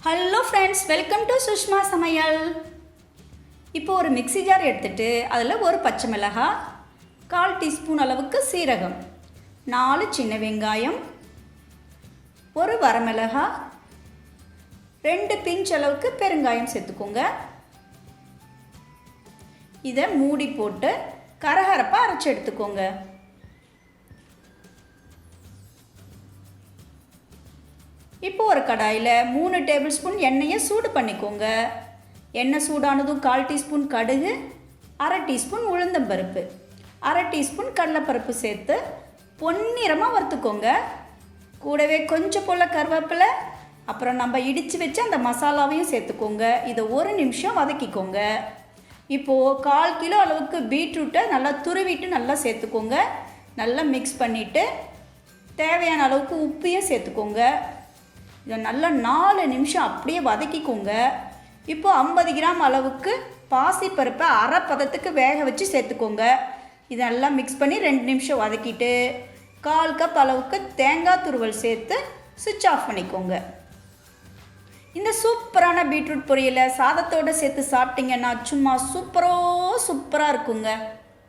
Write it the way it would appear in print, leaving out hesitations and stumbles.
Hello friends, welcome to Sushma சமையல். இப்போ ஒரு மிக்ஸி ஜார் எடுத்துகிட்டு அதில் ஒரு பச்சை மிளகாய், 1/4 டீஸ்பூன் அளவுக்கு சீரகம், 4 சின்ன வெங்காயம், ஒரு வரமிளகாய், 2 பிஞ்ச் அளவுக்கு பெருங்காயம் சேர்த்துக்கோங்க. இதை மூடி போட்டு கரகரப்பாக அரைச்சி எடுத்துக்கோங்க. இப்போ ஒரு கடாயில் 3 டேபிள் ஸ்பூன் எண்ணெயை சூடு பண்ணிக்கோங்க. எண்ணெய் சூடானதும் 1/4 டீஸ்பூன் கடுகு, 1/2 டீஸ்பூன் உளுந்தம்பருப்பு, 1/2 டீஸ்பூன் கடலைப்பருப்பு சேர்த்து பொன்னிறமாக வறுத்துக்கோங்க. கூடவே கொஞ்சம் போல் கருவேப்பிலை, அப்புறம் நம்ம இடித்து வச்சு அந்த மசாலாவையும் சேர்த்துக்கோங்க. இதை 1 நிமிஷம் வதக்கிக்கோங்க. இப்போது 1/4 கிலோ அளவுக்கு பீட்ரூட்டை நல்லா துருவிட்டு நல்லா சேர்த்துக்கோங்க. நல்லா மிக்ஸ் பண்ணிவிட்டு தேவையான அளவுக்கு உப்பையும் சேர்த்துக்கோங்க. இதை நல்லா 4 நிமிஷம் அப்படியே வதக்கிக்கோங்க. இப்போது 50 கிராம் அளவுக்கு பாசிப்பருப்பை அரை பதத்துக்கு வேக வச்சு சேர்த்துக்கோங்க. இதை நல்லா மிக்ஸ் பண்ணி 2 நிமிஷம் வதக்கிட்டு 1/4 கப் அளவுக்கு தேங்காய் துருவல் சேர்த்து சுவிட்ச் ஆஃப் பண்ணிக்கோங்க. இந்த சூப்பரான பீட்ரூட் பொரியலை சாதத்தோடு சேர்த்து சாப்பிட்டிங்கன்னா சும்மா சூப்பராக இருக்குங்க.